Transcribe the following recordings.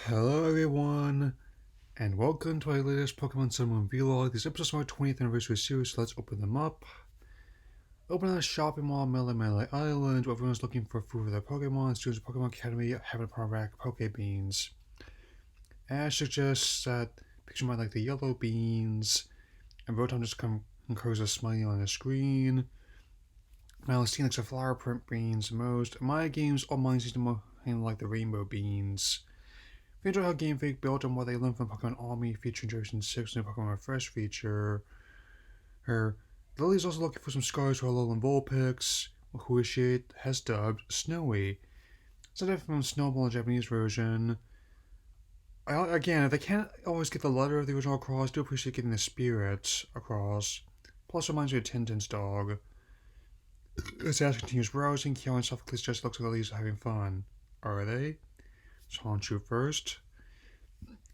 Hello everyone, and welcome to our latest Pokemon Sun Moon vlog. This episode is our 20th anniversary series, so let's open them up. Open a shopping mall, Melee Island, where everyone's looking for food for their Pokemon. Students of Pokemon Academy have a rack of Poke Beans. Ash suggests that picture might like the yellow beans, and Rotom just concurs a smiley on the screen. Malistine likes the flower print beans the most. In my games, all mine seem to like the rainbow beans. We enjoy how Game Freak built on what they learned from Pokemon Army featuring Generation 6 new Pokemon Refresh feature. Lily's also looking for some scars for Alolan Vulpix, who she has dubbed Snowy. It's a different from Snowball in the Japanese version. Again, if they can't always get the letter of the original across, I do appreciate getting the spirit across. Plus, reminds me of Tintin's dog. As Ash continues browsing, Kiao and Sophocles just looks like Lily's having fun. Are they? Honshu first.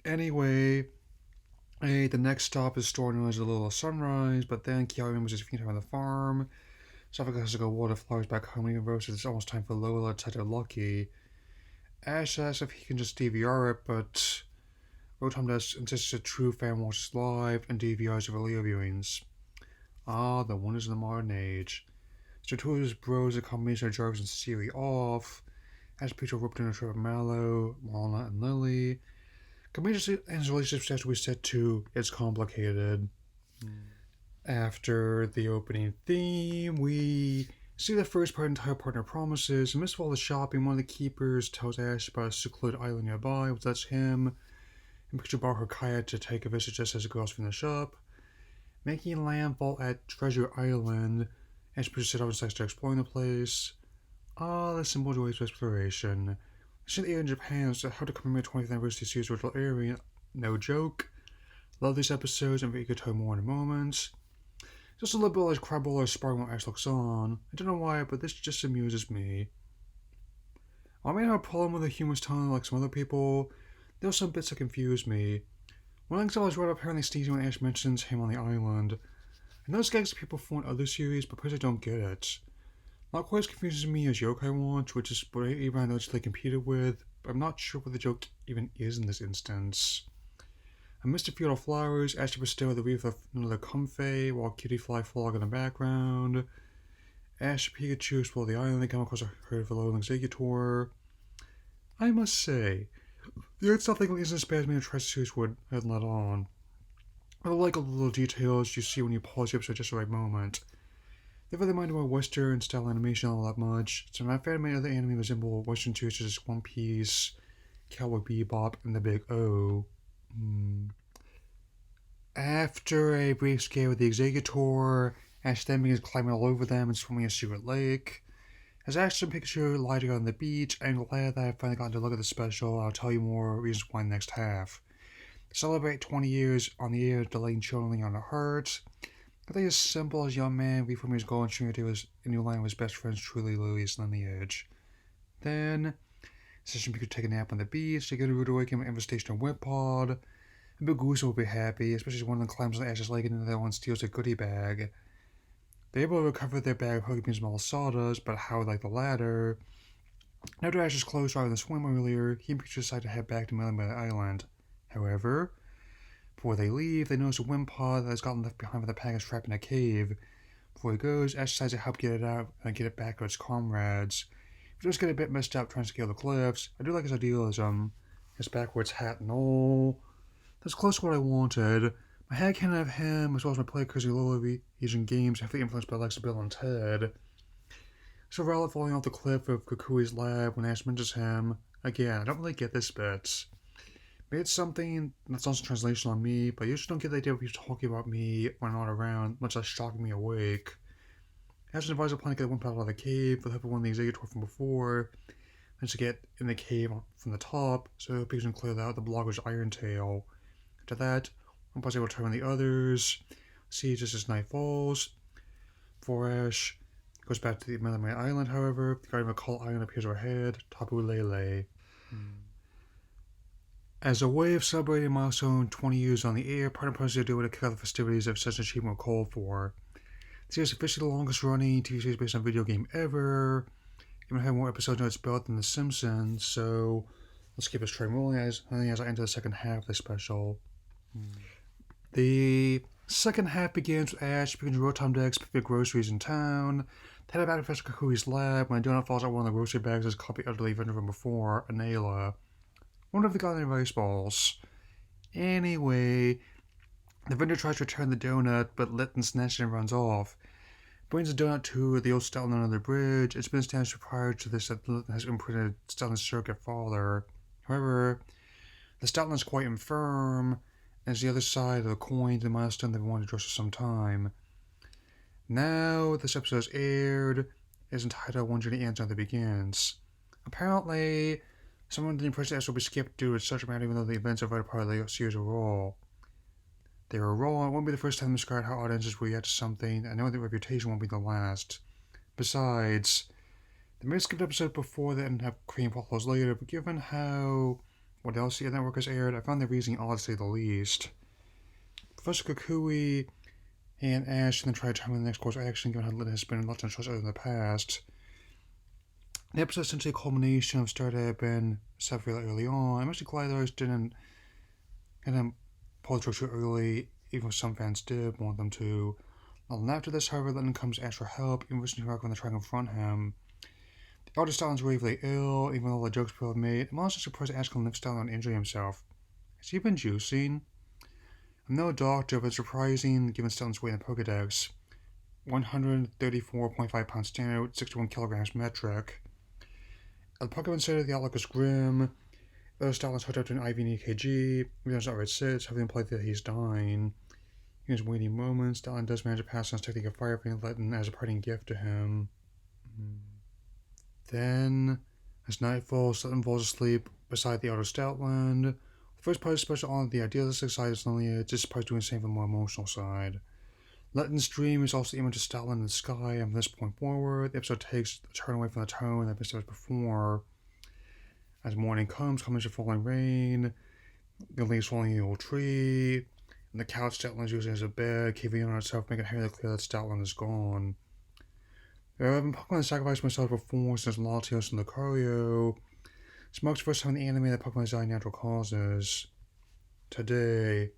Anyway, the next stop is store known as the Little Sunrise, but then Kiao remembers his free time on the farm. Sophocles has to go water flowers back home, and even Rose says it's almost time for Lola to touch Lucky. Ash asks if he can just DVR it, but Rotom does insists a true fan watches live and DVRs over Leo viewings. Ah, the wonders of the modern age. Stratus bros a combination of Jarvis and Siri off. Ash Peter roped in a trip of Mallow, Marlena, and Lily. Combination and his relationship status we set to it's complicated. After the opening theme, we see the first part entire partner promises. Amidst all the shopping, one of the keepers tells Ash about a secluded island nearby, which lets him and Pikachu borrow her kayak to take a visit just as it goes from the shop. Making landfall at Treasure Island, Ash Pikachu set off and decides to exploring the place. The simple joys of exploration. Since the air in Japan, so how to commemorate 20th anniversary series original airing, no joke. Love these episodes and we could tell more in a moment. Just a little bit like Crabble sparring when Ash looks on. I don't know why, but this just amuses me. I may have a problem with the humorous tone like some other people. There are some bits that confuse me. One example is right apparently sneezing when Ash mentions him on the island. I know this gags people from other series, but personally don't get it. Not quite as confusing me as Yokai Watch, which is what Abraham allegedly competed with, but I'm not sure what the joke even is in this instance. Amidst the field of flowers, Ash bestow at the reef of another comfey, while Cutie Fly Frog in the background. Ash and Pikachu explore the island, they come across a herd of Alolan Exeggutor. I must say, the art stuff like isn't as bad as many Treasure Series would have let on. I like all the little details you see when you pause the episode at just the right moment. They really mind about Western style animation all that much, so my favorite many other anime resemble Western series such as One Piece, Cowboy Bebop, and the Big O. After a brief scare with the Exeggutor, Ash then begins climbing all over them and swimming in a secret lake. As Ash and Pikachu lie together on the beach, I'm glad that I've finally gotten to look at the special. I'll tell you more reasons why in the next half. To celebrate 20 years on the air, delaying children on the heart. I think as simple as young man reforming his goal and showing it was a new line of his best friend's truly Lily's lineage. Then, Session Pikachu take a nap on the beach, they get a rude awakening infestation of Whippod. And Big Goose will be happy, especially as one of them climbs on Ash's leg and the other one steals a goodie bag. They're able to recover their bag of Pokebeans from all sawdust, but how would like the latter? After Ash's clothes rather than swim earlier, he and Pikachu decide to head back to Melee Island. However, before they leave, they notice a Wimpod that has gotten left behind by the pack is trapped in a cave. Before he goes, Ash decides to help get it out and get it back to its comrades. He does get a bit messed up trying to scale the cliffs. I do like his idealism, his backwards hat and all. That's close to what I wanted. My head can't have him, as well as my play crazy low Asian games heavily influenced by Alexa, Bill, and Ted. So Rowlet falling off the cliff of Kukui's lab when Ash mentions him. Again, I don't really get this bit. Maybe it's something that's also translation on me, but I usually don't get the idea of people talking about me when I'm not around, much less shocking me awake. Ash advised the plan to get the Wimpod out of the cave, with the help of one of the Exeggutor from before, and to get in the cave from the top, so Pikachu can clear out the blogger's Iron Tail. After that, Wimpod's able to turn on the others, see just as night falls. Before Ash goes back to the Melemite Island, however, the Guardian of Call Island appears overhead, Tapu Lele. As a way of celebrating milestone 20 years on the air, partner plans to do it to kick off the festivities if such an achievement were called for. The series is officially the longest running TV series based on a video game ever. Even having more episodes under its belt than The Simpsons, so let's keep this train rolling as I enter the second half of the special. The second half begins with Ash picking Rotom decks, picking groceries in town. They head back to Professor Kakui's lab when a donut falls out one of the grocery bags as copy utterly vendor from before, Anela. Wonder if they got any rice balls. Anyway, the vendor tries to return the donut, but Litton snatches it and runs off. Brings the donut to the old Stalin under the bridge. It's been established prior to this that Litton has imprinted Stalin's surrogate father. However, the Stalin is quite infirm, and is the other side of the coin to the milestone they've wanted to address for some time. Now, this episode is aired, is entitled One Journey Ends, Another Begins. Apparently, someone didn't impress the will be skipped due to such a matter even though the events are a part of the series overall. They were wrong. It won't be the first time to describe how audiences react to something, and I know their reputation won't be the last. Besides, they may have skipped episodes before they end up creating follows later, but given how what else the network has aired, I found the reasoning odd to say the least. Professor Kukui and Ash then try to determine the next course of action given how little has been left untouched in the past. The episode is essentially a culmination of story that had been set fairly early on. I'm actually glad those didn't pull the trigger too early, even if some fans did want them to. And after this, however, Lennon comes to ask for help, even listening to when they try to confront him. The elder Stalin's gravely ill, even with all the jokes people have made. I'm also surprised Ash can live Stalin and injure himself. Has he been juicing? I'm no doctor, but it's surprising given Stalin's weight in the Pokedex. 134.5 pounds standard, 61 kilograms metric. The Pokemon said the outlook is grim. Elder Stalin's hooked up to an IV and EKG. Even though it's not where it sits, having implied that he's dying. In his waiting moments, Stalin does manage to pass on his technique of fire being Letton as a parting gift to him. Then, as night falls, Letton falls asleep beside the elder Stoutland. The first part is special on the idealistic side is only just part doing the same for the more emotional side. Letton's dream is also the image of Stoutland in the sky, and from this point forward, the episode takes a turn away from the tone that had been established before. As morning comes, comes the falling rain, the leaves falling in the old tree, and the couch Stoutland is using as a bed, caving in on itself, making it very clear that Stoutland is gone. There have been Pokemon sacrificed myself before since Latios and Lucario. This marks the first time in the anime that Pokemon die natural causes. Today,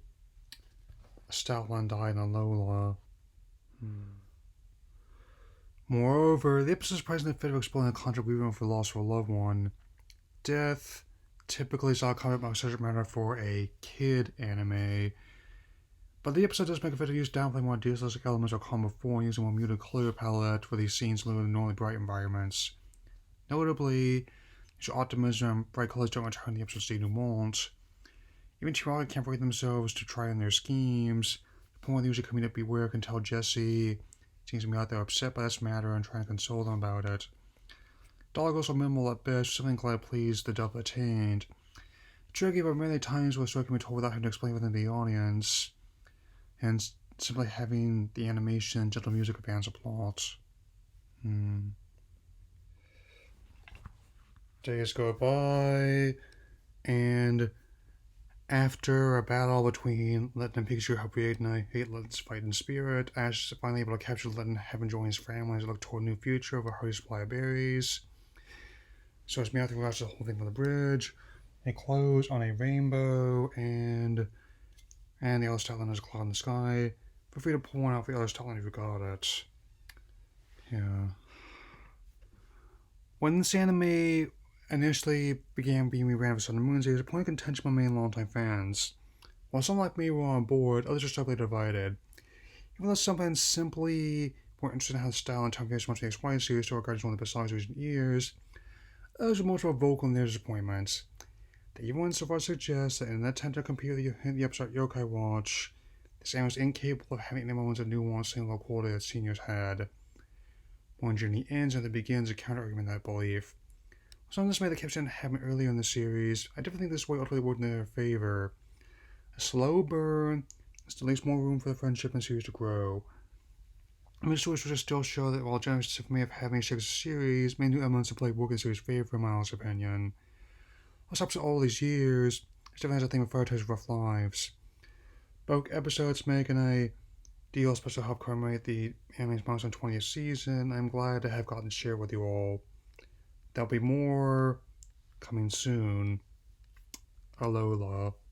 Stoutland died on Alola. Moreover, the episode is surprisingly fit of exploring the concept we for loss of a loved one. Death typically is not a common subject matter for a kid anime, but the episode does make a bit of use downplaying more idealistic elements are common before and using a more muted color palette for these scenes living in normally bright environments. Notably, its optimism and bright colors don't return the episode's state nuance. Even Team Rocket can't break themselves to try on their schemes. The point where they usually come in at Beware can tell Jessie seems to be out there upset by this matter and trying to console them about it. Dialogue also minimal at best, something glad pleased the double attained. Tricky, but many times where the story can be told without having to explain within the audience, and simply having the animation and gentle music advance the plot. Days go by, and after a battle between Letton and Pikachu help reignite Letton's fighting spirit, Ash is finally able to capture Letton, having joined his family as they look toward a new future of a hearty supply of berries. So as Meowth watches the whole thing from the bridge, they close on a rainbow, and the other Stoutland has a cloud in the sky. Feel free to pull one out for the other Stoutland if you got it. Yeah. When this anime initially began being rebranded for Sun and Moon, there was a point of contention among many longtime fans. While some like me were on board, others were stubbornly divided. Even though some fans simply were interested in how the style and time varies much in the XY series to regard as one of the best songs of recent years, others were much more vocal in their disappointments. They even went so far to suggest that in an attempt to compete with the episode Yokai Watch, this anime was incapable of having any moments of nuance and low quality that seniors had. One journey ends and it begins a counter-argument to that belief. Some of this may have kept happening earlier in the series. I definitely think this way ultimately worked in their favor. A slow burn still leaves more room for the friendship and the series to grow. I mean, stories which still show that while Genesis may have having a series, many new elements of play work in the series' favor, in my honest opinion. What's up to all these years, it definitely has a thing with Fairytale's rough lives. Both episodes making a deal special to help commemorate the anime's milestone 20th season. I'm glad to have gotten to share with you all. There'll be more coming soon. Alola.